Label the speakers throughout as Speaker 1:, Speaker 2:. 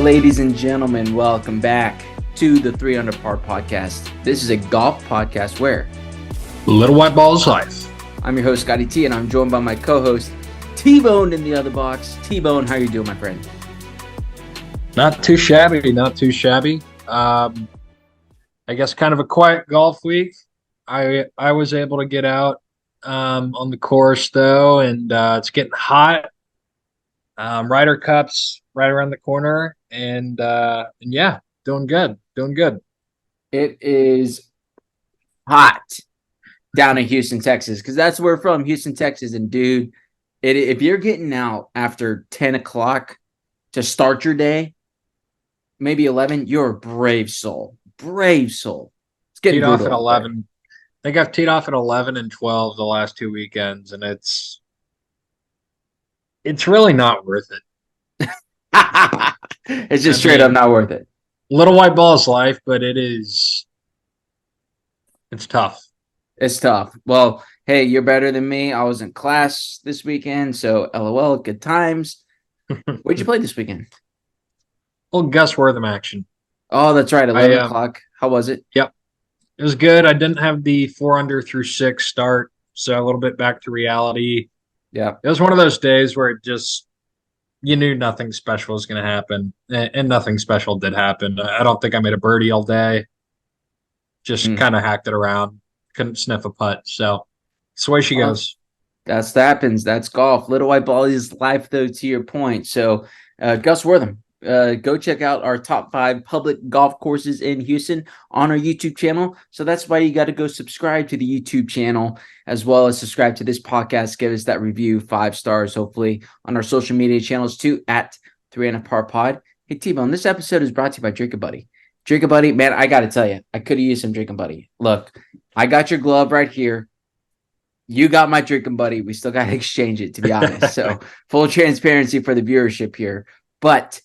Speaker 1: Ladies and gentlemen, welcome back to the 3 Under Par podcast. This is a golf podcast where
Speaker 2: Little White Ball is life.
Speaker 1: I'm your host, Scotty T, and I'm joined by my co-host, T-Bone in the other box. T-Bone, how you doing, my friend?
Speaker 2: Not too shabby, not too shabby. I guess kind of a quiet golf week. I was able to get out on the course, though, and it's getting hot. Ryder Cup's right around the corner, and yeah, doing good.
Speaker 1: It is hot down in Houston, Texas, because that's where we're from, Houston, Texas. And dude, if you're getting out after 10 o'clock to start your day, maybe 11, you're a brave soul. It's getting
Speaker 2: Teed off at
Speaker 1: brutal
Speaker 2: 11. I think I've teed off at 11 and 12 the last 2 weekends, and it's really not worth it.
Speaker 1: It's just straight up not worth it.
Speaker 2: Little White Ball is life, but it's tough.
Speaker 1: It's tough. Well, hey, you're better than me. I was in class this weekend, so LOL, good times. Where'd you play this weekend?
Speaker 2: Little Gus Wortham action.
Speaker 1: Oh, that's right, 11 o'clock. How was it?
Speaker 2: Yep. It was good. I didn't have the 4 under through 6 start, so a little bit back to reality.
Speaker 1: Yeah.
Speaker 2: It was one of those days where it just, you knew nothing special was going to happen, and nothing special did happen. I don't think I made a birdie all day. Just kind of hacked it around. Couldn't sniff a putt. So that's the way she goes.
Speaker 1: That's what happens. That's golf. Little White Ball is life, though, to your point. So, Gus Wortham, go check out our top 5 public golf courses in Houston on our YouTube channel. So that's why you got to go subscribe to the YouTube channel, as well as subscribe to this podcast. Give us that review, 5 stars, hopefully, on our social media channels too, at 3 Under Par Pod. Hey, T-Bone, this episode is brought to you by Drink a Buddy. Drink a Buddy, man, I got to tell you, I could have used some Drink a Buddy. Look, I got your glove right here. You got my Drinking Buddy. We still got to exchange it, to be honest. So full transparency for the viewership here. But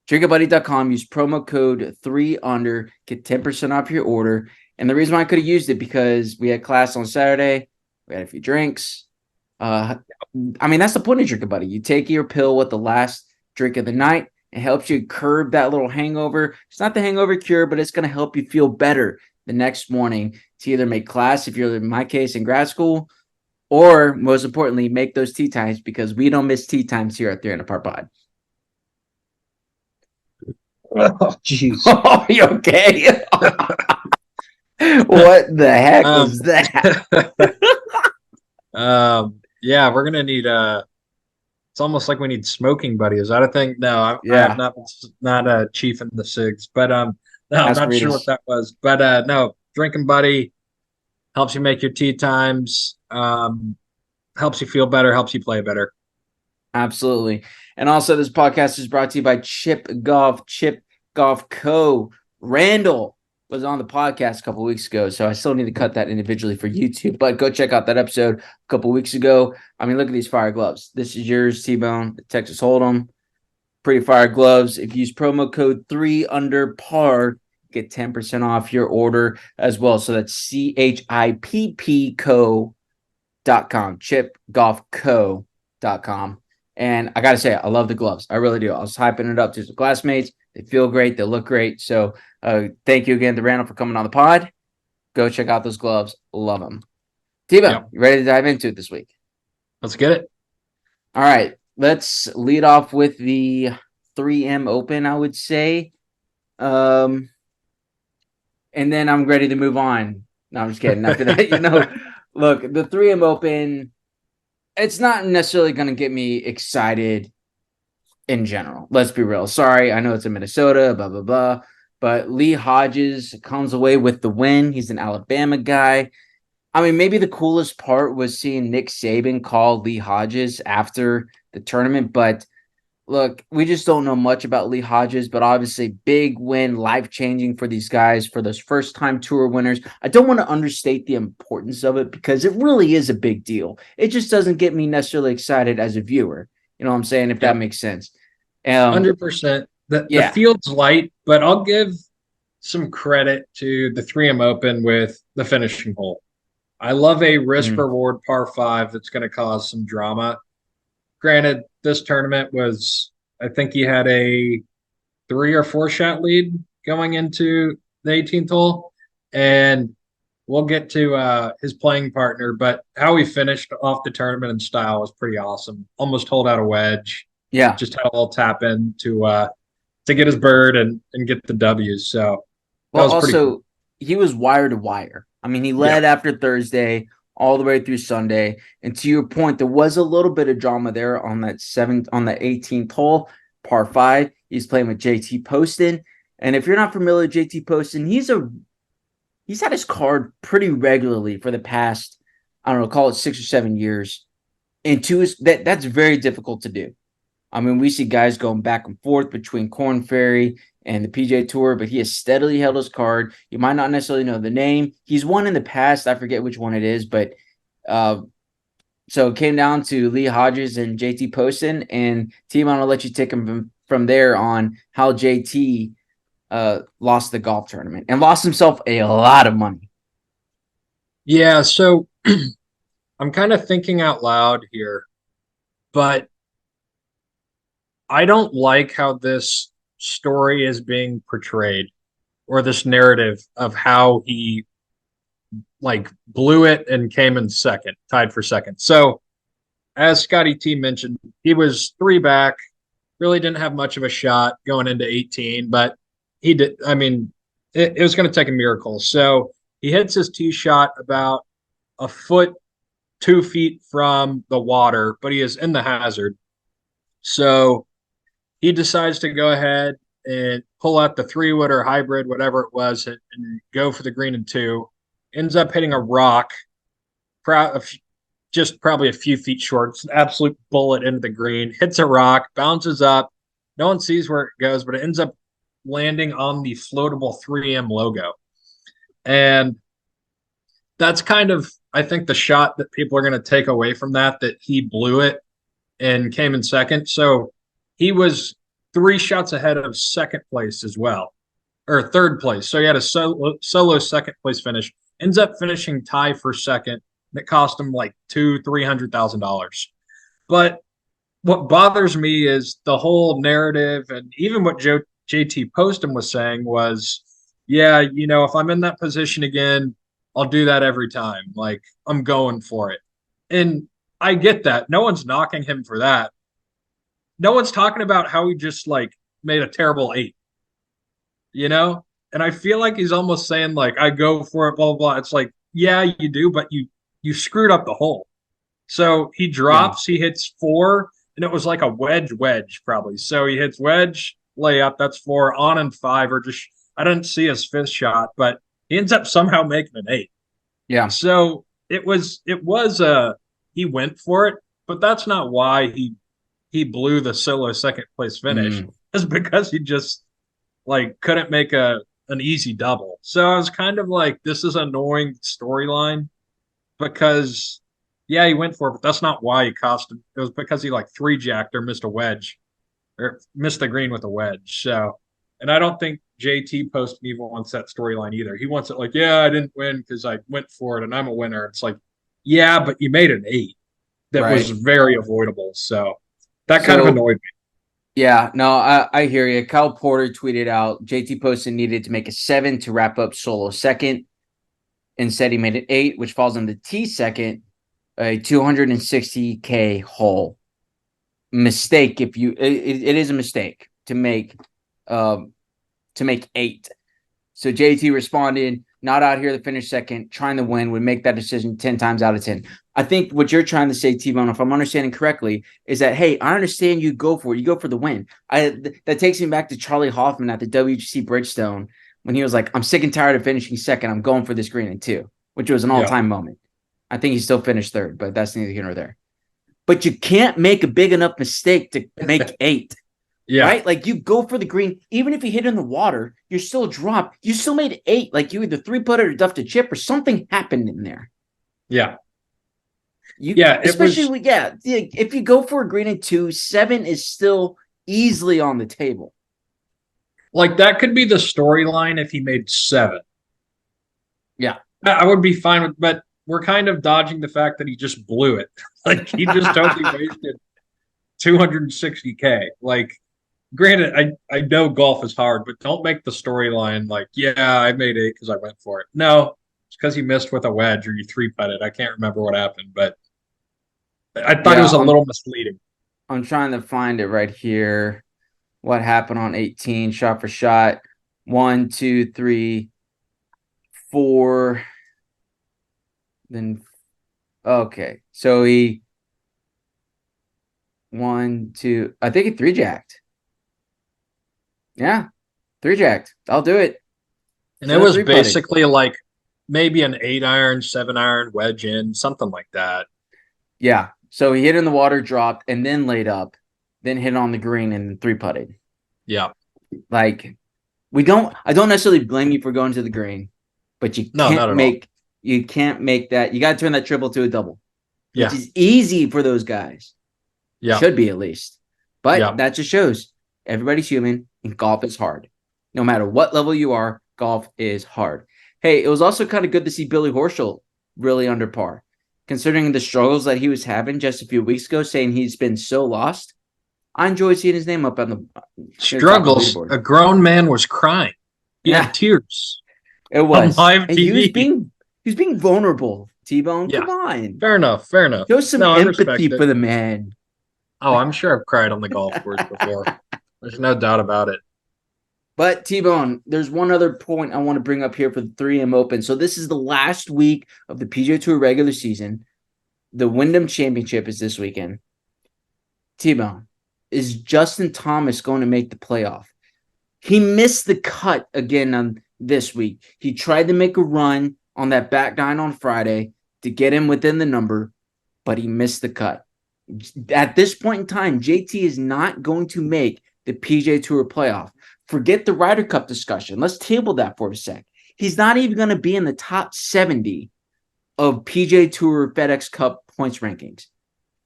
Speaker 1: drinkabuddy.com, use promo code 3under, get 10% off your order. And the reason why I could have used it, because we had class on Saturday. We had a few drinks. That's the point of Drinking Buddy. You take your pill with the last drink of the night. It helps you curb that little hangover. It's not the hangover cure, but it's going to help you feel better the next morning to either make class, if you're, in my case, in grad school, or most importantly, make those tea times, because we don't miss tea times here at 3 Under Par Pod.
Speaker 2: Oh, jeez.
Speaker 1: Oh, you okay? What the heck was that?
Speaker 2: Yeah, we're gonna need it's almost like we need smoking buddy. Is that a thing? No, I'm not a chief in the SIGs, but no, I'm not sure what that was. But no, drinking buddy helps you make your tea times, helps you feel better, helps you play better.
Speaker 1: Absolutely. And also, this podcast is brought to you by Chip Golf Co. Randall was on the podcast a couple weeks ago, so I still need to cut that individually for YouTube, but go check out that episode a couple weeks ago. I mean, look at these fire gloves. This is yours, T-Bone, the Texas Hold'em. Pretty fire gloves. If you use promo code 3UNDERPAR, get 10% off your order as well. So that's CHIPPCO.com, chipgolfco.com. And I got to say, I love the gloves. I really do. I was hyping it up to some classmates. They feel great. They look great. So thank you again to Randall for coming on the pod. Go check out those gloves. Love them. T-Bone, You ready to dive into it this week?
Speaker 2: Let's get it.
Speaker 1: All right. Let's lead off with the 3M Open, I would say. And then I'm ready to move on. No, I'm just kidding. After that, look, the 3M Open, it's not necessarily going to get me excited in general. Let's be real. Sorry, I know it's in Minnesota, blah, blah, blah. But Lee Hodges comes away with the win. He's an Alabama guy. I mean, maybe the coolest part was seeing Nick Saban call Lee Hodges after the tournament. But look, we just don't know much about Lee Hodges, but obviously big win, life-changing for these guys, for those first-time tour winners. I don't want to understate the importance of it, because it really is a big deal. It just doesn't get me necessarily excited as a viewer. You know what I'm saying? If that makes sense.
Speaker 2: 100%. The field's light, but I'll give some credit to the 3M Open with the finishing hole. I love a risk-reward par 5 that's going to cause some drama. Granted, this tournament was, I think he had a 3 or 4 shot lead going into the 18th hole. And we'll get to his playing partner, but how he finished off the tournament in style was pretty awesome. Almost holed out a wedge.
Speaker 1: Yeah.
Speaker 2: Just had a little tap in to get his bird and get the W. So that
Speaker 1: Well,
Speaker 2: was pretty cool.
Speaker 1: also, he was wire to wire. I mean, he
Speaker 2: Yeah.
Speaker 1: led after Thursday all the way through Sunday. And to your point, there was a little bit of drama there on that 18th hole, par 5. He's playing with JT Poston. And if you're not familiar with JT Poston, he's had his card pretty regularly for the past, I don't know, call it 6 or 7 years. And that's very difficult to do. I mean, we see guys going back and forth between Korn, Ferry, and the PJ Tour, but he has steadily held his card. You might not necessarily know the name. He's won in the past. I forget which one it is, but so it came down to Lee Hodges and JT Poston. And team, I'll let you take him from there on how JT lost the golf tournament and lost himself a lot of money.
Speaker 2: Yeah. So I'm kind of thinking out loud here, but I don't like how this story is being portrayed or this narrative of how he like blew it and came in second, tied for second. So as Scotty T mentioned, he was 3 back, really didn't have much of a shot going into 18, but he did. I mean, it was going to take a miracle. So he hits his tee shot about a foot, 2 feet from the water, but he is in the hazard. So he decides to go ahead and pull out the 3-wood or hybrid, whatever it was, and go for the green and 2. Ends up hitting a rock, just probably a few feet short. It's an absolute bullet into the green. Hits a rock, bounces up. No one sees where it goes, but it ends up landing on the floatable 3M logo. And that's kind of, I think, the shot that people are going to take away from that he blew it and came in second. So he was 3 shots ahead of second place as well, or third place. So he had a solo second place finish. Ends up finishing tie for second. And it cost him like $300,000. But what bothers me is the whole narrative, and even what JT Poston was saying was, yeah, if I'm in that position again, I'll do that every time. Like, I'm going for it. And I get that. No one's knocking him for that. No one's talking about how he just like made a terrible 8, And I feel like he's almost saying like, I go for it, blah, blah, blah. It's like, yeah, you do, but you screwed up the hole. So he drops, He hits 4, and it was like a wedge probably. So he hits wedge, layup, that's 4, on and 5, or just, I didn't see his 5th shot, but he ends up somehow making an 8.
Speaker 1: Yeah.
Speaker 2: So it was he went for it, but that's not why he blew the solo second place finish. It's because he just like couldn't make an easy double. So I was kind of like, this is an annoying storyline because yeah, he went for it, but that's not why he cost him. It was because he like 3-jacked or missed a wedge or missed the green with a wedge. So, and I don't think JT Poston even wants that storyline either. He wants it like, yeah, I didn't win because I went for it and I'm a winner. It's like, yeah, but you made an 8 that was very avoidable. So that kind of annoyed me.
Speaker 1: Yeah, no, I hear you. Kyle Porter tweeted out JT Poston needed to make a 7 to wrap up solo second. Instead, he made an 8, which falls on the T second, a $260K hole. Mistake if you it is a mistake to make 8. So JT responded, not out here to finish second, trying to win, would make that decision 10 times out of 10. I think what you're trying to say, T-Bone, if I'm understanding correctly, is that, hey, I understand you go for it. You go for the win. That takes me back to Charlie Hoffman at the WGC Bridgestone when he was like, I'm sick and tired of finishing second. I'm going for this green and 2, which was an all-time moment. I think he still finished 3rd, but that's neither here nor there. But you can't make a big enough mistake to make 8. Yeah. Right? Like, you go for the green. Even if you hit in the water, you're still dropped. You still made 8. Like, you either 3-putted or duffed a chip or something happened in there.
Speaker 2: Yeah.
Speaker 1: If you go for a green and 2, 7 is still easily on the table.
Speaker 2: Like, that could be the storyline if he made 7.
Speaker 1: Yeah.
Speaker 2: I would be fine with, but we're kind of dodging the fact that he just blew it. Like, he just totally wasted $260K. Like, Granted, I know golf is hard, but don't make the storyline like, yeah, I made eight because I went for it. No, it's because you missed with a wedge or you three putted. I can't remember what happened, but I thought it
Speaker 1: Yeah,
Speaker 2: was a little misleading.
Speaker 1: I'm trying to find it right here. What happened on 18, shot for shot. 1, 2, 3, 4. Then okay. So he 1, 2. I think he three jacked. Yeah, three jacked. I'll do it.
Speaker 2: And it
Speaker 1: Should have
Speaker 2: was
Speaker 1: three putted.
Speaker 2: basically like maybe an 8 iron, 7 iron wedge in, something like that.
Speaker 1: Yeah. So he hit in the water, dropped, and then laid up, then hit on the green and three putted.
Speaker 2: Yeah.
Speaker 1: Like I don't necessarily blame you for going to the green, but
Speaker 2: No, not at all.
Speaker 1: you can't make that. You got to turn that triple to a double, which
Speaker 2: Yeah.
Speaker 1: is easy for those guys.
Speaker 2: Yeah.
Speaker 1: Should be at least. But
Speaker 2: Yeah.
Speaker 1: that just shows everybody's human and golf is hard. No matter what level you are, golf is hard. Hey, it was also kind of good to see Billy Horschel really under par, considering the struggles that he was having just a few weeks ago, saying he's been so lost. I enjoyed seeing his name up on the near the top of the
Speaker 2: Struggles.
Speaker 1: leaderboard.
Speaker 2: A grown man was crying. He
Speaker 1: Yeah,
Speaker 2: had tears
Speaker 1: it
Speaker 2: on
Speaker 1: was.
Speaker 2: live
Speaker 1: And
Speaker 2: TV.
Speaker 1: he was being vulnerable, T-Bone.
Speaker 2: Yeah.
Speaker 1: Come on.
Speaker 2: Fair enough. Fair enough.
Speaker 1: Show some
Speaker 2: No, I respect
Speaker 1: empathy
Speaker 2: it.
Speaker 1: for the man.
Speaker 2: Oh, I'm sure I've cried on the golf course before. There's no doubt about it.
Speaker 1: But T-Bone, there's one other point I want to bring up here for the 3M Open. So this is the last week of the PGA Tour regular season. The Wyndham Championship is this weekend. T-Bone, is Justin Thomas going to make the playoff? He missed the cut again on this week. He tried to make a run on that back nine on Friday to get him within the number, but he missed the cut. At this point in time, JT is not going to make the PGA Tour playoff. Forget the Ryder Cup discussion. Let's table that for a sec. He's not even going to be in the top 70 of PGA Tour FedEx Cup points rankings.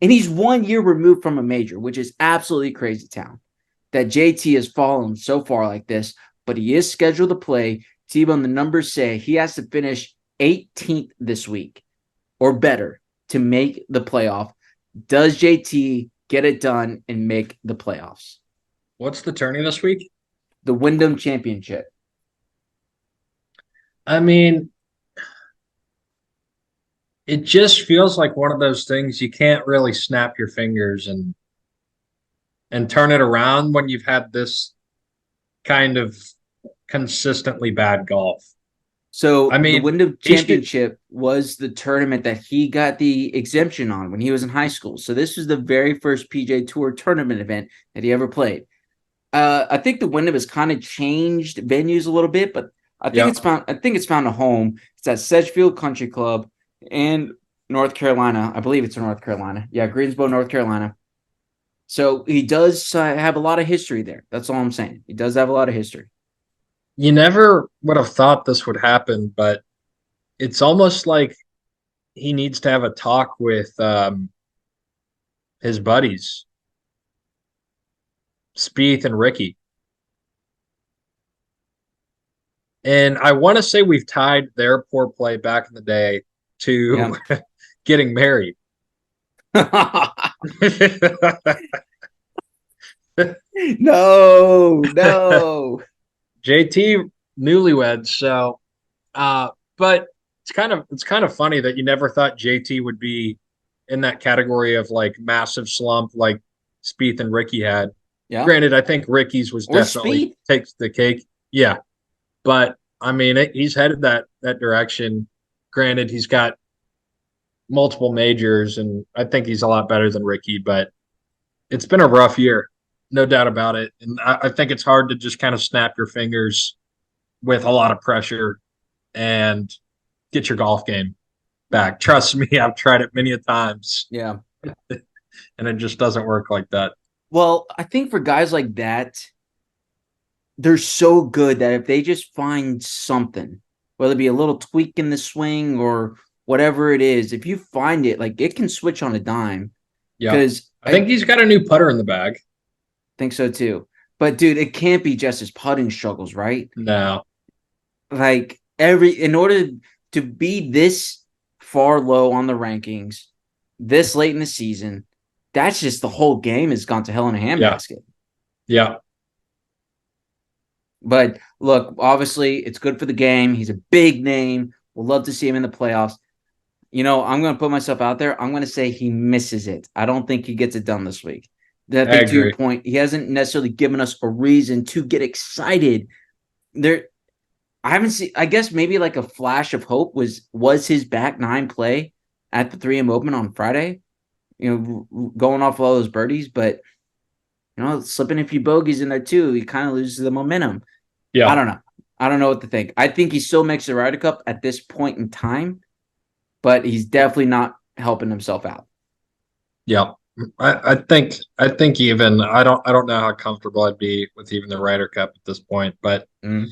Speaker 1: And he's 1 year removed from a major, which is absolutely crazy town that JT has fallen so far like this, but he is scheduled to play. T-Bone, the numbers say he has to finish 18th this week or better to make the playoff. Does JT get it done and make the playoffs?
Speaker 2: What's the tourney this week?
Speaker 1: The Wyndham Championship.
Speaker 2: I mean, it just feels like one of those things you can't really snap your fingers and turn it around when you've had this kind of consistently bad golf.
Speaker 1: So
Speaker 2: I
Speaker 1: the
Speaker 2: mean,
Speaker 1: Wyndham
Speaker 2: he should,
Speaker 1: Championship was the tournament that he got the exemption on when he was in high school. So this was the very first PGA Tour tournament event that he ever played. I think the Wyndham has kind of changed venues a little bit, but I think
Speaker 2: yeah.
Speaker 1: it's found a home. It's at Sedgefield Country Club in North Carolina. I believe it's in North Carolina. Yeah, Greensboro, North Carolina. So he does have a lot of history there. That's all I'm saying. He does have a lot of history.
Speaker 2: You never would have thought this would happen, but it's almost like he needs to have a talk with his buddies, Spieth and Ricky. And I want to say we've tied their poor play back in the day to
Speaker 1: Yeah.
Speaker 2: getting married.
Speaker 1: No.
Speaker 2: JT newlyweds, so but it's kind of funny that you never thought JT would be in that category of like massive slump like Spieth and Ricky had.
Speaker 1: Yeah.
Speaker 2: Granted, I think Ricky's was
Speaker 1: Or
Speaker 2: definitely
Speaker 1: Speed.
Speaker 2: takes the cake. Yeah. But I mean, he's headed that direction. Granted, he's got multiple majors, and I think he's a lot better than Ricky. But it's been a rough year, no doubt about it. And I think it's hard to just kind of snap your fingers with a lot of pressure and get your golf game back. Trust me, I've tried it many a times,
Speaker 1: Yeah.
Speaker 2: and it just doesn't work like that.
Speaker 1: Well, I think for guys like that, they're so good that if they just find something, whether it be a little tweak in the swing or whatever it is, if you find it, like it can switch on a dime.
Speaker 2: Yeah,
Speaker 1: Because
Speaker 2: I think he's got a new putter in the bag.
Speaker 1: think so too. But dude, it can't be just his putting struggles, right?
Speaker 2: No,
Speaker 1: Like in order to be this far low on the rankings, this late in the season, that's just the whole game has gone to hell in a
Speaker 2: yeah,
Speaker 1: handbasket.
Speaker 2: yeah.
Speaker 1: But look, obviously, it's good for the game. He's a big name. We'll love to see him in the playoffs. I'm going to put myself out there. I'm going to say he misses it. I don't think he gets it done this week. I
Speaker 2: I
Speaker 1: think to your
Speaker 2: agree.
Speaker 1: point, he hasn't necessarily given us a reason to get excited. I haven't seen. I guess maybe like a flash of hope was his back nine play at the 3M Open on Friday. Going off all those birdies, but slipping a few bogeys in there too, he kind of loses the momentum. I
Speaker 2: Yeah.
Speaker 1: don't know. I don't know what to think. I think he still makes the Ryder Cup at this point in time, but he's definitely not helping himself out.
Speaker 2: Yeah. I think even I don't know how comfortable I'd be with even the Ryder Cup at this point, but
Speaker 1: Mm,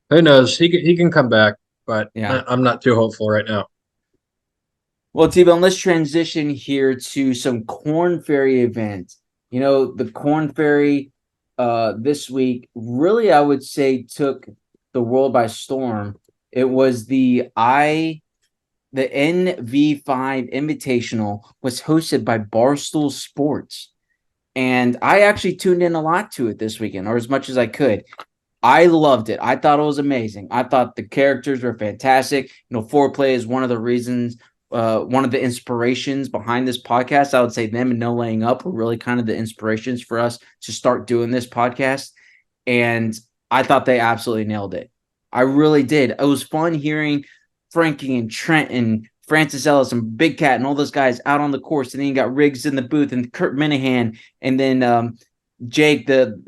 Speaker 2: who knows? He can come back, but
Speaker 1: yeah.
Speaker 2: I'm not too hopeful right now.
Speaker 1: Well, T-Bone, let's transition here to some Corn Ferry events. The Corn Ferry this week really, I would say, took the world by storm. It was the NV5 Invitational was hosted by Barstool Sports. And I actually tuned in a lot to it this weekend, or as much as I could. I loved it. I thought it was amazing. I thought the characters were fantastic. Foreplay is one of the reasons, one of the inspirations behind this podcast. I would say them and No Laying Up were really kind of the inspirations for us to start doing this podcast. And I thought they absolutely nailed it. I really did. It was fun hearing Frankie and Trent and Francis Ellis and Big Cat and all those guys out on the course. And then you got Riggs in the booth and Kurt Minahan and then Jake, the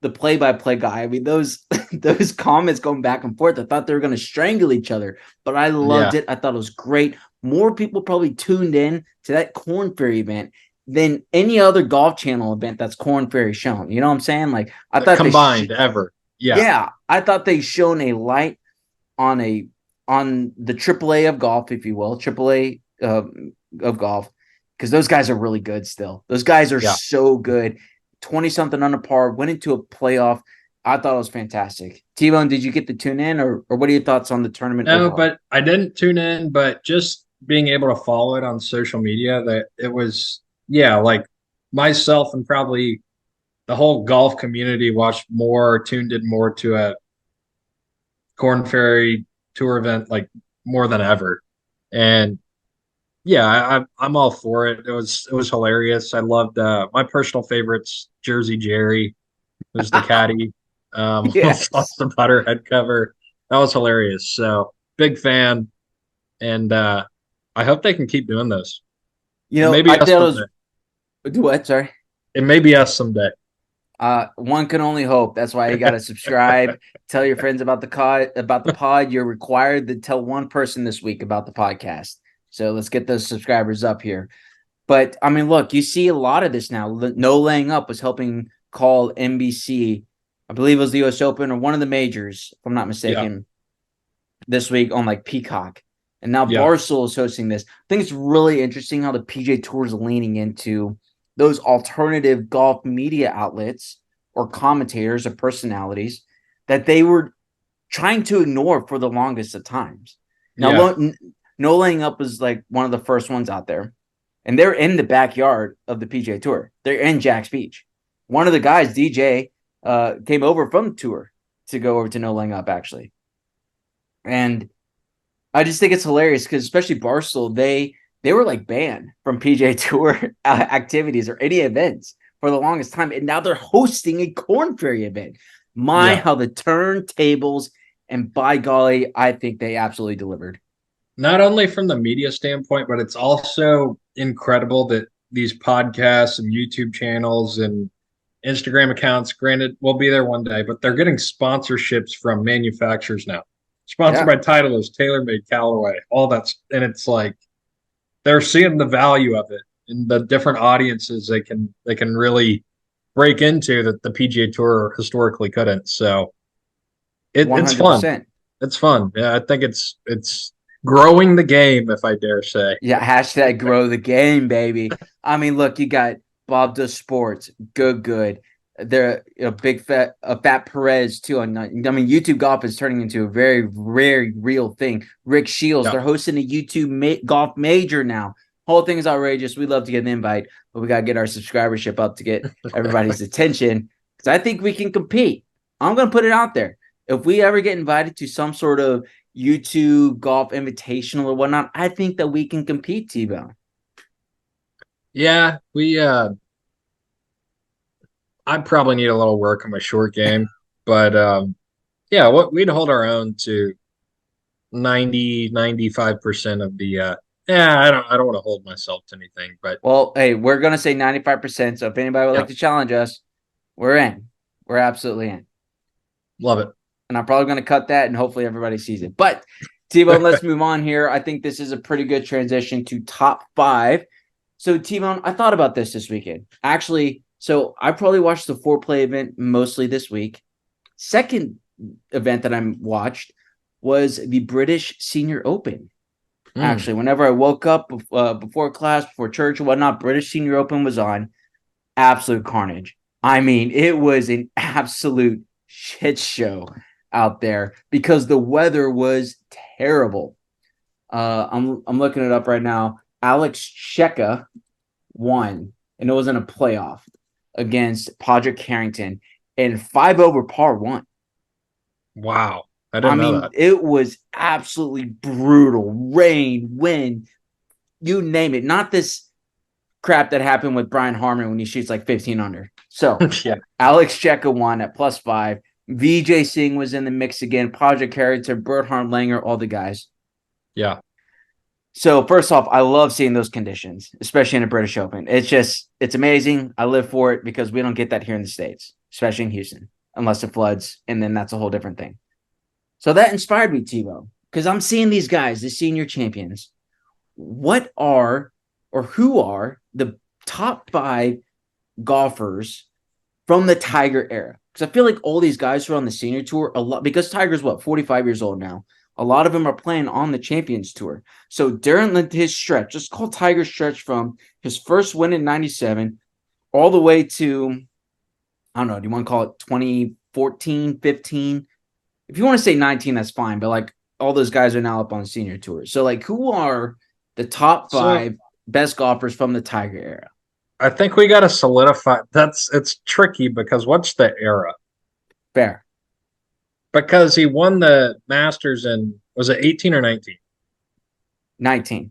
Speaker 1: play-by-play guy. I mean, those those comments going back and forth. I thought they were going to strangle each other, but I loved
Speaker 2: Yeah.
Speaker 1: it. I thought it was great. More people probably tuned in to that Corn Ferry event than any other Golf Channel event that's Corn Ferry shown. You know what I'm saying? Like I thought
Speaker 2: Combined ever. Yeah.
Speaker 1: yeah, I thought they shone a light on the AAA of golf, if you will, AAA of golf, because those guys are really good still. Those guys are
Speaker 2: Yeah.
Speaker 1: so good. 20 something under par, went into a playoff. I thought it was fantastic. T-Bone, did you get to tune in or what are your thoughts on the tournament
Speaker 2: No,
Speaker 1: overall?
Speaker 2: but I didn't tune in, but just being able to follow it on social media, that it was, yeah, like myself and probably the whole golf community watched more, tuned in more to a Corn Ferry tour event like more than ever. And yeah, I'm all for it. It was hilarious. I loved my personal favorites, Jersey Jerry, who's the caddy, off
Speaker 1: Yes.
Speaker 2: the putter head cover. That was hilarious. So big fan, and I hope they can keep doing those. And maybe
Speaker 1: I
Speaker 2: us
Speaker 1: thought it
Speaker 2: someday.
Speaker 1: was do what? Sorry.
Speaker 2: It may be us someday.
Speaker 1: One can only hope. That's why you got to subscribe. Tell your friends about the pod. You're required to tell one person this week about the podcast. So let's get those subscribers up here. But I mean, look, you see a lot of this now. No Laying Up was helping call NBC. I believe it was the U.S. Open or one of the majors, if I'm not
Speaker 2: Yeah,
Speaker 1: mistaken, this week on like Peacock. And now
Speaker 2: yeah,
Speaker 1: Barstool is hosting this. I think it's really interesting how the PJ Tour is leaning into those alternative golf media outlets or commentators or personalities that they were trying to ignore for the longest of times. Now,
Speaker 2: yeah,
Speaker 1: No Laying Up is like one of the first ones out there, and they're in the backyard of the PJ Tour. They're in Jack's Beach. One of the guys, DJ, came over from the tour to go over to No Laying Up, actually. And I just think it's hilarious because especially Barstool, they were like banned from PJ Tour activities or any events for the longest time, and now they're hosting a Corn Ferry event. My,
Speaker 2: yeah.
Speaker 1: how the turntables, and by golly, I think they absolutely delivered.
Speaker 2: Not only from the media standpoint, but it's also incredible that these podcasts and YouTube channels and Instagram accounts, granted, we'll be there one day, but they're getting sponsorships from manufacturers now. Sponsored
Speaker 1: Yeah,
Speaker 2: by Titleist, TaylorMade, Callaway, all that's, and it's like they're seeing the value of it and the different audiences they can really break into that the PGA Tour historically couldn't. So it's fun.
Speaker 1: 100%.
Speaker 2: It's fun. Yeah, I think it's growing the game, if I dare say.
Speaker 1: Yeah, hashtag grow the game, baby. I mean, look, you got Bob Does Sports, good. They're big fat Perez too. And I mean, YouTube golf is turning into a very, very real thing. Rick Shields,
Speaker 2: Yeah.
Speaker 1: they're hosting a YouTube golf major now. Whole thing is outrageous. We'd love to get an invite, but we gotta get our subscribership up to get everybody's attention because I think we can compete. I'm going to put it out there. If we ever get invited to some sort of YouTube golf invitational or whatnot, I think that we can compete, T-Bone.
Speaker 2: Yeah, I probably need a little work on my short game, but yeah, we'd hold our own to 95% of the yeah, I don't want to hold myself to anything, but
Speaker 1: Well, hey, we're going to say 95%. So if anybody would
Speaker 2: yeah,
Speaker 1: like to challenge us, we're in. We're absolutely in.
Speaker 2: love it.
Speaker 1: And I'm probably going to cut that and hopefully everybody sees it. But T-Bone, let's move on here. I think this is a pretty good transition to top 5. So T-Bone, I thought about this weekend. Actually, so I probably watched the Foreplay event mostly this week. Second event that I watched was the British Senior Open. Actually, whenever I woke up before class, before church and whatnot, British Senior Open was on. Absolute carnage. I mean, it was an absolute shit show out there because the weather was terrible. I'm looking it up right now. Alex Cheka won, and it was in a playoff against Padraig Harrington, and 5 over par 1.
Speaker 2: Wow. I didn't know that.
Speaker 1: It was absolutely brutal. Rain, wind, you name it. Not this crap that happened with Brian Harmon when he shoots like 15 under. So
Speaker 2: Yeah.
Speaker 1: Alex Cheka won at +5. VJ Singh was in the mix again. Padraig Harrington, Bernhard Langer, all the guys.
Speaker 2: Yeah.
Speaker 1: So first off, I love seeing those conditions, especially in a British Open. It's amazing. I live for it because we don't get that here in the States, especially in Houston, unless it floods, and then that's a whole different thing. So that inspired me, Tebow, because I'm seeing these guys, the senior champions. What are or who are the top 5 golfers from the Tiger era? Because I feel like all these guys who are on the senior tour, a lot, because Tiger's 45 years old now. A lot of them are playing on the Champions Tour. So during his stretch, just call Tiger's stretch from his first win in 97 all the way to, I don't know, do you want to call it 2014, 15? If you want to say 19, that's fine. But like all those guys are now up on senior tour. So like who are the top 5 best golfers from the Tiger era?
Speaker 2: I think we got to solidify. It's tricky because what's the era?
Speaker 1: Fair.
Speaker 2: Because he won the Masters in, was it 18 or 19?
Speaker 1: 19.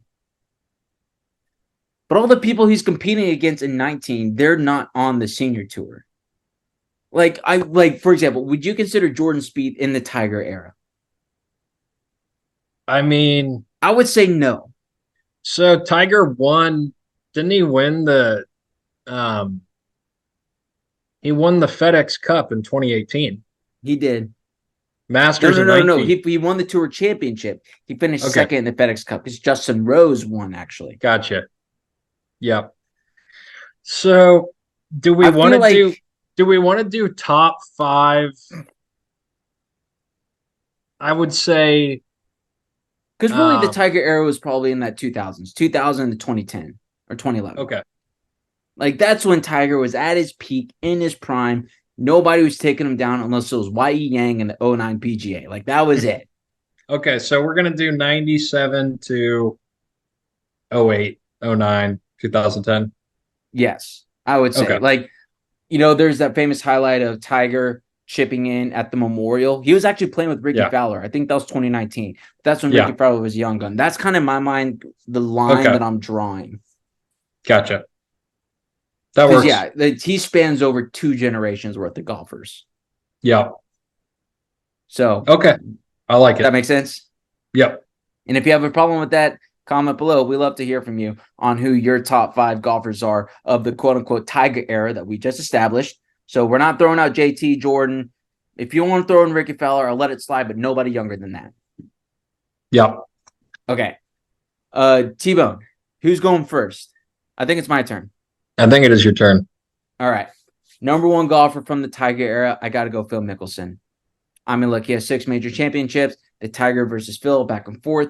Speaker 1: But all the people he's competing against in 19, they're not on the senior tour. Like for example, would you consider Jordan Spieth in the Tiger era?
Speaker 2: I mean,
Speaker 1: I would say no.
Speaker 2: So Tiger won, didn't he win he won the FedEx Cup in 2018.
Speaker 1: He did.
Speaker 2: Masters
Speaker 1: No. He won the Tour Championship. He finished second in the FedEx Cup because Justin Rose won, actually.
Speaker 2: Gotcha. Yep. So do we want to do top 5? I would say,
Speaker 1: because really the Tiger era was probably in that 2000s, 2000 to 2010 or 2011.
Speaker 2: Okay.
Speaker 1: Like that's when Tiger was at his peak, in his prime. Nobody was taking him down unless it was Y.E. Yang and the 09 PGA. Like that was it.
Speaker 2: Okay, so we're going to do 97 to 08, 09, 2010.
Speaker 1: Yes, I would say.
Speaker 2: Okay.
Speaker 1: Like, there's that famous highlight of Tiger chipping in at the Memorial. He was actually playing with Ricky Fowler. I think that was 2019. That's when Ricky Fowler was a young gun. That's kind of in my mind the line that I'm drawing.
Speaker 2: Gotcha. That works.
Speaker 1: Yeah, he spans over 2 generations worth of golfers.
Speaker 2: Yeah.
Speaker 1: So
Speaker 2: okay, I like it.
Speaker 1: That makes sense.
Speaker 2: Yep.
Speaker 1: And if you have a problem with that, comment below. We love to hear from you on who your top 5 golfers are of the quote unquote Tiger era that we just established. So we're not throwing out JT, Jordan. If you want to throw in Ricky Fowler, I'll let it slide, but nobody younger than that.
Speaker 2: Yep.
Speaker 1: Okay. T-Bone, who's going first? I think it's my turn.
Speaker 2: I think it is your turn.
Speaker 1: All right. Number 1 golfer from the Tiger era, I got to go Phil Mickelson. I mean, look, he has 6 major championships. The Tiger versus Phil, back and forth.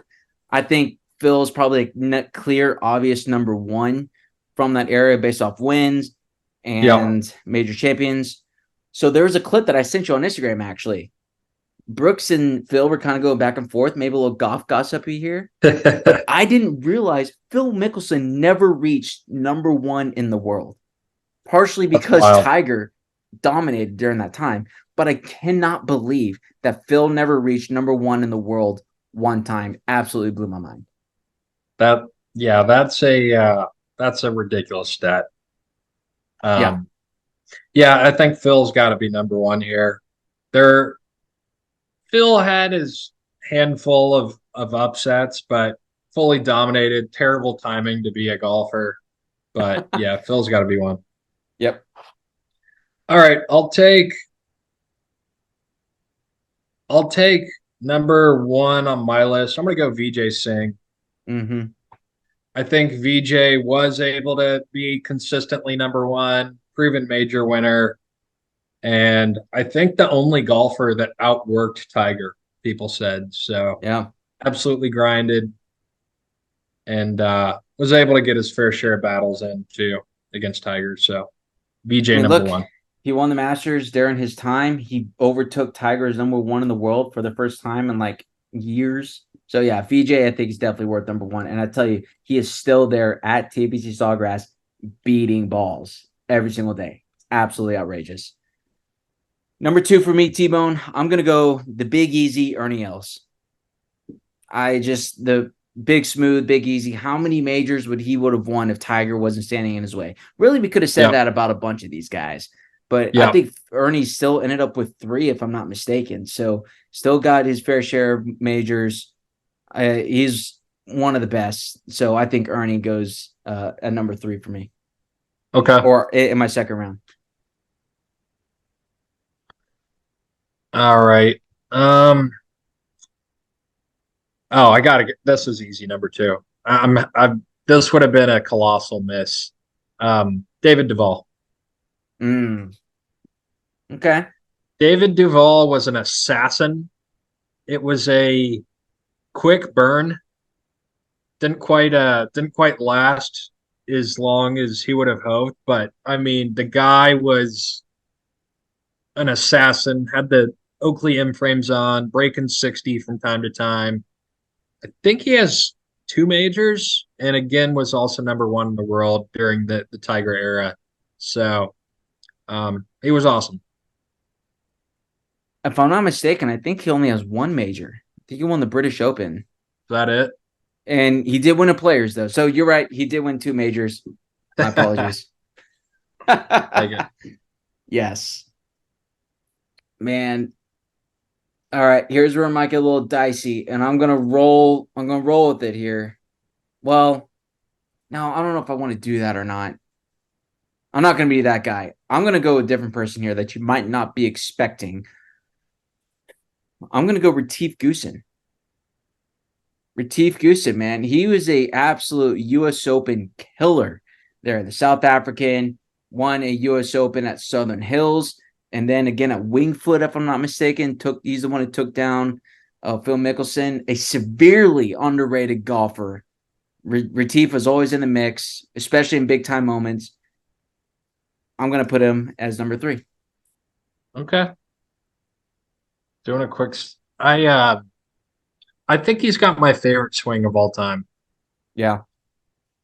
Speaker 1: I think Phil's probably a clear, obvious number 1 from that era based off wins and major champions. So there was a clip that I sent you on Instagram, actually. Brooks and Phil were kind of going back and forth, maybe a little golf gossipy here. But I didn't realize Phil Mickelson never reached number 1 in the world. Partially because Tiger dominated during that time. but I cannot believe that Phil never reached number one in the world one time. Absolutely blew my mind.
Speaker 2: That's a ridiculous stat.
Speaker 1: Yeah.
Speaker 2: Um, yeah, I think Phil's got to be number one here. There, Phil had his handful of upsets, but fully dominated. Terrible timing to be a golfer, but yeah, Phil's got to be one.
Speaker 1: Yep.
Speaker 2: All right, I'll take number one on my list. I'm gonna go VJ Singh.
Speaker 1: Mm-hmm.
Speaker 2: I think VJ was able to be consistently number one, proven major winner, and I think the only golfer that outworked Tiger, people said. So
Speaker 1: Yeah.
Speaker 2: absolutely grinded and was able to get his fair share of battles in too against Tiger. So
Speaker 1: I
Speaker 2: VJ
Speaker 1: mean,
Speaker 2: number
Speaker 1: look,
Speaker 2: one.
Speaker 1: he won the Masters during his time. He overtook Tiger as number one in the world for the first time in like years. So yeah, VJ, I think is definitely worth number one. And I tell you, he is still there at TPC Sawgrass beating balls every single day. Absolutely outrageous. Number two for me, T-Bone, I'm gonna go the Big Easy Ernie Els. The big smooth, big easy. How many majors would have won if Tiger wasn't standing in his way? Really, we could have said
Speaker 2: Yeah,
Speaker 1: that about a bunch of these guys, but I
Speaker 2: yeah.
Speaker 1: think Ernie still ended up with three, if I'm not mistaken. So still got his fair share of majors. He's one of the best. So I think Ernie goes at number three for me,
Speaker 2: Okay.
Speaker 1: or in my second round.
Speaker 2: All right. Um. Oh, I gotta get this is easy. Number two. I'm. This would have been a colossal miss. David Duval.
Speaker 1: Mm, okay.
Speaker 2: David Duval was an assassin. It was a quick burn. Didn't quite last as long as he would have hoped. But I mean, the guy was an assassin. Had the Oakley M frames on, breaking 60 from time to time. I think he has two majors, and again was also number one in the world during the Tiger era. So he was awesome.
Speaker 1: If I'm not mistaken, I think he only has one major. I think he won the British Open.
Speaker 2: Is that it?
Speaker 1: And he did win a players though. So you're right. He did win two majors. My apologies.
Speaker 2: Take it.
Speaker 1: Yes. Man. All right. Here's where it might get a little dicey. And I'm gonna roll with it here. Well, no, I don't know if I want to do that or not. I'm not gonna be that guy. I'm gonna go with a different person here that you might not be expecting. I'm gonna go Retief Goosen. Retief Goosen, man, he was a absolute U.S. Open killer there. The South African won a U.S. Open at Southern Hills, and then again at Wingfoot, if I'm not mistaken. He's the one who took down Phil Mickelson, a severely underrated golfer. Retief was always in the mix, especially in big time moments. I'm gonna put him as number three.
Speaker 2: Okay. Doing a quick. I think he's got my favorite swing of all time.
Speaker 1: Yeah,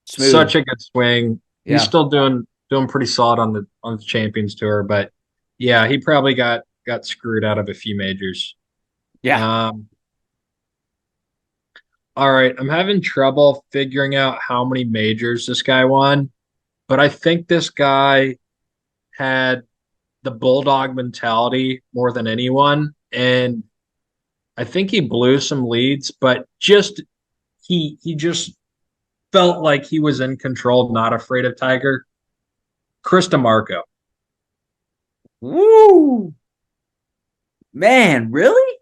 Speaker 1: smooth.
Speaker 2: Such a good swing. He's
Speaker 1: Yeah,
Speaker 2: still doing pretty solid on the Champions Tour, but yeah, he probably got screwed out of a few majors.
Speaker 1: yeah.
Speaker 2: Um, all right, I'm having trouble figuring out how many majors this guy won, but I think this guy had the bulldog mentality more than anyone, and I think he blew some leads, but he just felt like he was in control, not afraid of Tiger. Chris DeMarco.
Speaker 1: Woo, man, really?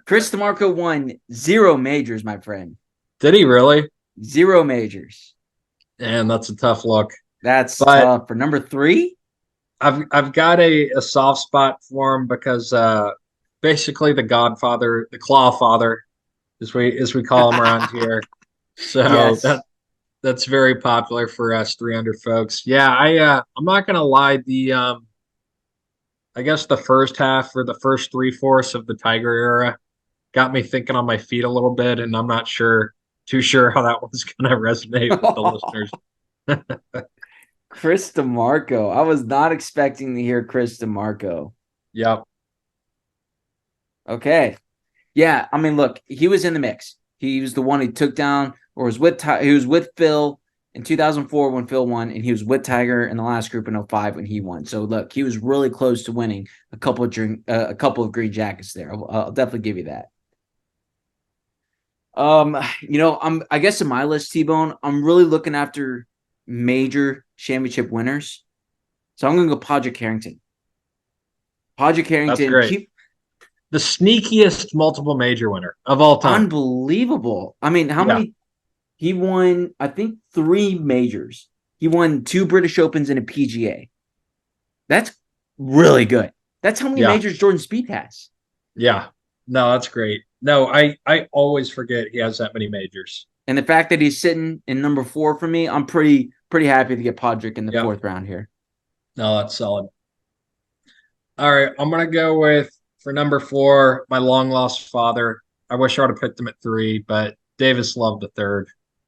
Speaker 1: Chris DeMarco won zero majors, my friend.
Speaker 2: Did he really?
Speaker 1: Zero majors.
Speaker 2: And that's a tough look.
Speaker 1: That's
Speaker 2: But
Speaker 1: tough. For number three?
Speaker 2: I've got a soft spot for him because basically the Godfather, the Claw Father, as we call him around here. So
Speaker 1: Yes.
Speaker 2: that's very popular for us 300 folks. Yeah, I'm not gonna lie, the I guess the first half or the first three-fourths of the Tiger era got me thinking on my feet a little bit, and I'm not too sure how that one's gonna resonate with the listeners.
Speaker 1: Chris DeMarco. I was not expecting to hear Chris DeMarco.
Speaker 2: Yep.
Speaker 1: Okay. Yeah, I mean, look, he was in the mix. He was the one who took down or was with he was with Phil in 2004 when Phil won, and he was with Tiger in the last group in '05 when he won. So look, he was really close to winning a couple of green jackets there. I'll definitely give you that. I guess in my list, T-Bone, I'm really looking after major championship winners. So I'm gonna go Padraig Harrington. Padraig
Speaker 2: That's
Speaker 1: Harrington,
Speaker 2: great. The sneakiest multiple major winner of all time.
Speaker 1: unbelievable. I mean, how
Speaker 2: Yeah.
Speaker 1: many? He won, I think, 3 majors. He won 2 British Opens and a PGA. That's really good. That's how many
Speaker 2: Yeah.
Speaker 1: majors Jordan Spieth has.
Speaker 2: Yeah. No, that's great. No, I always forget he has that many majors.
Speaker 1: And the fact that he's sitting in number 4 for me, I'm pretty happy to get Padraig in the
Speaker 2: Yep.
Speaker 1: fourth round here.
Speaker 2: No, that's solid. All right, I'm gonna go with for number 4, my long lost father. I wish I would have picked him at 3, but Davis Love the third.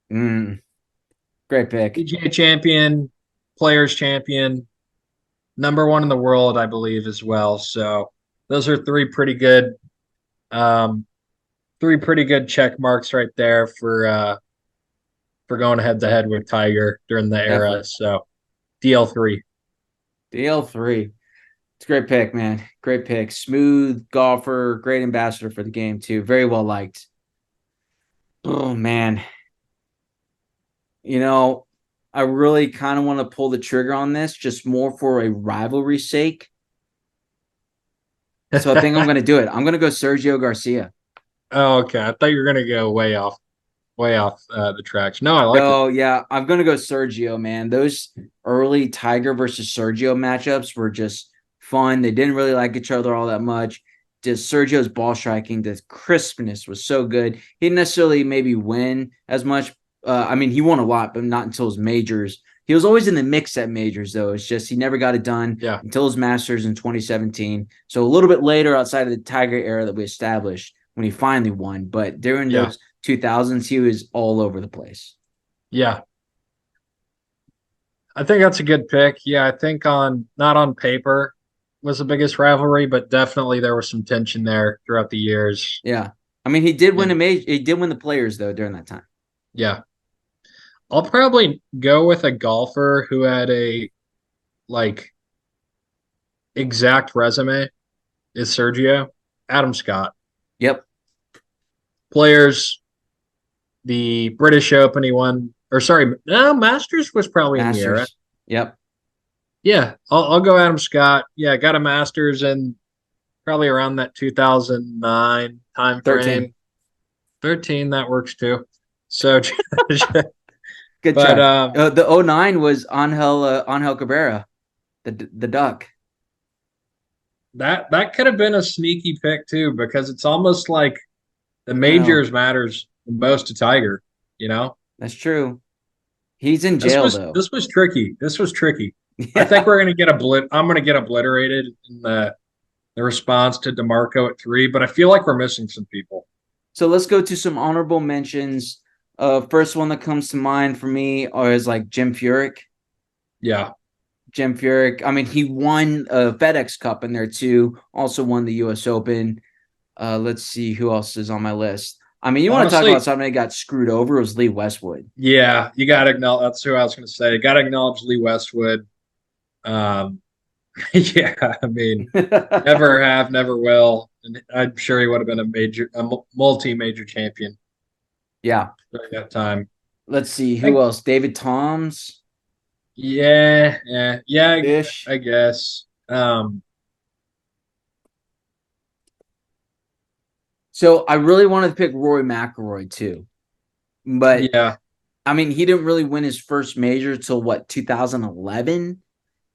Speaker 1: Great pick.
Speaker 2: PGA champion, players champion, number 1 in the world, I believe, as well. So those are um, three pretty good check marks right there for going head to head with Tiger during the era.
Speaker 1: Definitely.
Speaker 2: So DL3.
Speaker 1: DL3. It's a great pick, man. Great pick. Smooth golfer, great ambassador for the game, too. Very well liked. Oh, man. I really kind of want to pull the trigger on this just more for a rivalry's sake. So I think I'm going to do it. I'm going to go Sergio Garcia.
Speaker 2: Oh, okay. I thought you were gonna go way off the tracks. No, I like it.
Speaker 1: No, yeah, I'm going to go Sergio, man. Those early Tiger versus Sergio matchups were just fun. They didn't really like each other all that much. Just Sergio's ball striking, the crispness was so good. He didn't necessarily maybe win as much. I mean, he won a lot, but not until his majors. He was always in the mix at majors, though. It's just he never got it done
Speaker 2: Yeah,
Speaker 1: until his Masters in 2017. So a little bit later, outside of the Tiger era that we established, when he finally won. But during
Speaker 2: yeah,
Speaker 1: those 2000s, he was all over the place.
Speaker 2: yeah. I think that's a good pick. Yeah, I think on not on paper was the biggest rivalry, but definitely there was some tension there throughout the years.
Speaker 1: Yeah. I mean, he did win a
Speaker 2: And
Speaker 1: major. He did win the players, though, during that time.
Speaker 2: yeah, I'll probably go with a golfer who had a like exact resume is Sergio. Adam Scott.
Speaker 1: Yep.
Speaker 2: Players, the British Open he won, or sorry, no, Masters was probably in the era.
Speaker 1: Masters. Yep.
Speaker 2: Yeah, I'll go Adam Scott. Yeah, got a Masters in probably around that 2009 time
Speaker 1: 13.
Speaker 2: frame. 13, that works too. So,
Speaker 1: Good
Speaker 2: but
Speaker 1: try. The '09 was Angel Cabrera, the duck.
Speaker 2: that could have been a sneaky pick too, because it's almost like the
Speaker 1: I know.
Speaker 2: majors matters the most to Tiger. You know,
Speaker 1: That's true. He's in jail, though.
Speaker 2: this was tricky. This was tricky. I think
Speaker 1: Yeah.
Speaker 2: we're gonna get I'm gonna get obliterated in the response to DeMarco at 3, but I feel like we're missing some people.
Speaker 1: So let's go to some honorable mentions. First one that comes to mind for me is like Jim Furyk.
Speaker 2: Yeah,
Speaker 1: Jim Furyk. I mean, he won a FedEx Cup in there too. Also won the U.S. Open. Let's see who else is on my list. I mean, you want to talk about
Speaker 2: honestly,
Speaker 1: somebody that got screwed over? It was Lee Westwood.
Speaker 2: yeah, you got to acknowledge. That's who I was going to say. Got to acknowledge Lee Westwood. Um, yeah, I mean, never have, never will, and I'm sure he would have been a multi-major champion
Speaker 1: Yeah.
Speaker 2: during that time.
Speaker 1: Let's see
Speaker 2: I
Speaker 1: who
Speaker 2: think,
Speaker 1: else. David Toms
Speaker 2: yeah,
Speaker 1: ish.
Speaker 2: I guess.
Speaker 1: So I really wanted to pick Rory McIlroy too, but
Speaker 2: Yeah,
Speaker 1: I mean, he didn't really win his first major till what 2011.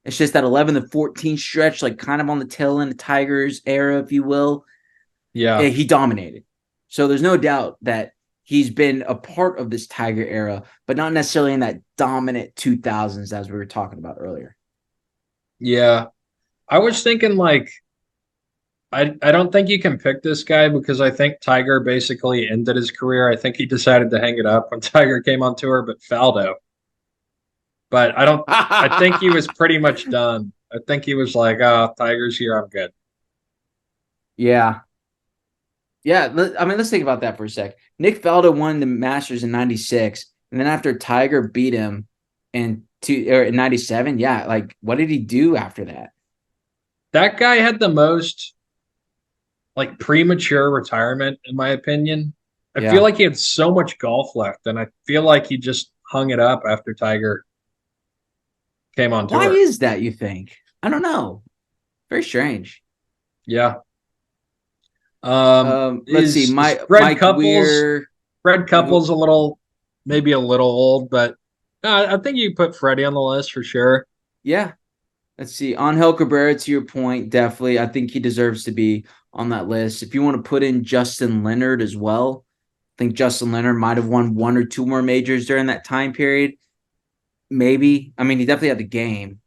Speaker 1: It's just that 11 to 14 stretch, like kind of on the tail end of Tigers era, if you will.
Speaker 2: yeah,
Speaker 1: He dominated. So there's no doubt that he's been a part of this Tiger era, but not necessarily in that dominant 2000s as we were talking about earlier.
Speaker 2: yeah. I was thinking like I don't think you can pick this guy because I think Tiger basically ended his career. I think he decided to hang it up when Tiger came on tour, but Faldo. but I think he was pretty much done. I think he was like, oh, Tiger's here, I'm good.
Speaker 1: Yeah. Yeah. I mean, let's think about that for a sec. Nick Faldo won the Masters in 96. And then after Tiger beat him in 97, yeah, like what did he do after that?
Speaker 2: That guy had the most like premature retirement, in my opinion. I feel
Speaker 1: Yeah.
Speaker 2: like he had so much golf left, and I feel like he just hung it up after Tiger came on
Speaker 1: Why
Speaker 2: tour.
Speaker 1: is that, you think? I don't know. Very strange.
Speaker 2: Yeah.
Speaker 1: Let's see.
Speaker 2: Is
Speaker 1: Mike Weir.
Speaker 2: Fred Couples maybe a little old, but I think you put Freddie on the list for sure.
Speaker 1: Yeah. Let's see. Angel Cabrera, to your point, definitely. I think he deserves to be on that list. If you want to put in Justin Leonard as well, I think Justin Leonard might have won one or two more majors during that time period. Maybe. I mean, he definitely had the game.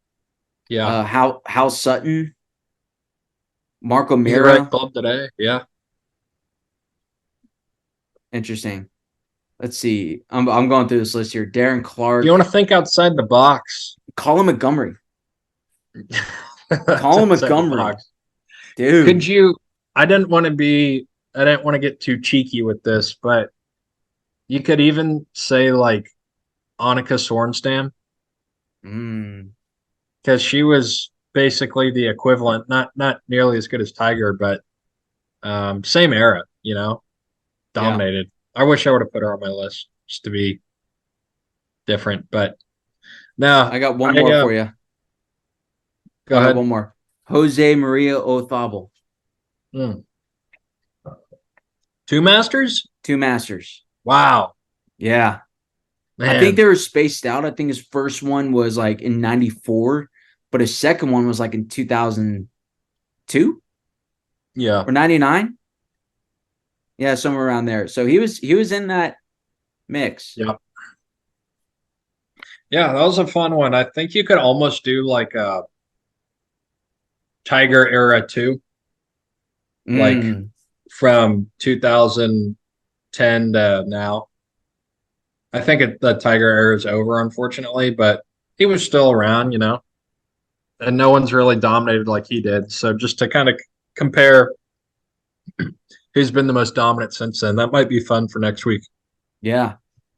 Speaker 2: Yeah.
Speaker 1: Hal Sutton, Marco
Speaker 2: He's
Speaker 1: Mira.
Speaker 2: right club today. Yeah.
Speaker 1: Interesting. Let's see. I'm going through this list here. Darren Clark.
Speaker 2: You want to think outside the box.
Speaker 1: Colin Montgomery. Colin Montgomery. Dude.
Speaker 2: Could you I didn't want to get too cheeky with this, but you could even say like Annika Sorenstam. Because she was basically the equivalent, not nearly as good as Tiger, but same era, dominated. Yeah. I wish I would have put her on my list just to be different, but no.
Speaker 1: I got one more for you.
Speaker 2: Go ahead.
Speaker 1: One more. Jose Maria Othabel.
Speaker 2: 2 Masters?
Speaker 1: 2 Masters.
Speaker 2: Wow.
Speaker 1: Yeah. Man. I think they were spaced out. I think his first one was like in 94, but his second one was like in 2002.
Speaker 2: Yeah.
Speaker 1: Or 99. Yeah, somewhere around there. So he was in that mix.
Speaker 2: Yeah. Yeah, that was a fun one. I think you could almost do like a Tiger era too. Like from 2010 to now. I think the Tiger era is over, unfortunately, but he was still around, and no one's really dominated like he did. So just to kind of compare who's been the most dominant since then, that might be fun for next week.
Speaker 1: Yeah.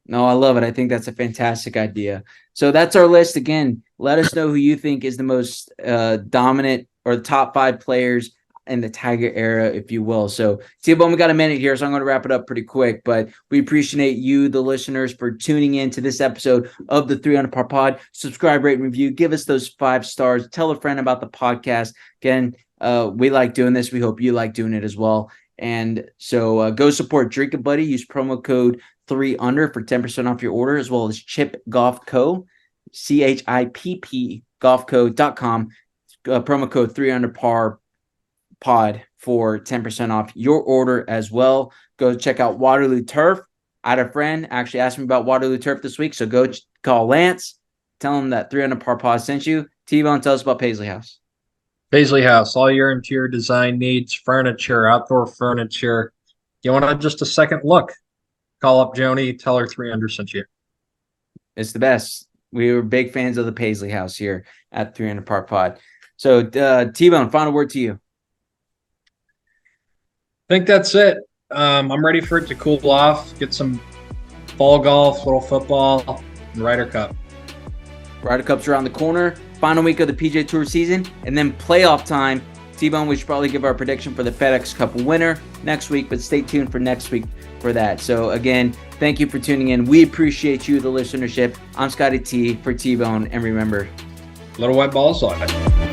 Speaker 1: No, I love it. I think that's a fantastic idea. So that's our list. Again, let us know who you think is the most dominant or the top 5 players in the Tiger era, if you will. So, T-Bone, we got a minute here, so I'm going to wrap it up pretty quick. But we appreciate you, the listeners, for tuning in to this episode of the 3 Under Par Pod. Subscribe, rate, and review. Give us those 5 stars. Tell a friend about the podcast. Again, we like doing this. We hope you like doing it as well. And so go support Drink It Buddy. Use promo code 3UNDER for 10% off your order, as well as Chip Golf Co. CHIPP golfco.com. Promo code 3Under Par Pod for 10% off your order as well. Go check out Waterloo Turf. I had a friend actually asked me about Waterloo Turf this week, so go call Lance. Tell him that 3 Under Par Pod sent you. T-Bone, tell us about Paisley House.
Speaker 2: Paisley House, all your interior design needs, furniture, outdoor furniture. You want just a second look? Call up Joni, tell her 3 Under sent you.
Speaker 1: It's the best. We were big fans of the Paisley House here at 3 Under Par Pod. So, T-Bone, final word to you.
Speaker 2: I think that's it. I'm ready for it to cool off, get some fall golf, little football, and Ryder Cup.
Speaker 1: Ryder Cup's around the corner. Final week of the PGA Tour season, and then playoff time. T-Bone, we should probably give our prediction for the FedEx Cup winner next week, but stay tuned for next week for that. So, again, thank you for tuning in. We appreciate you, the listenership. I'm Scotty T for T-Bone, and remember,
Speaker 2: little white balls on it.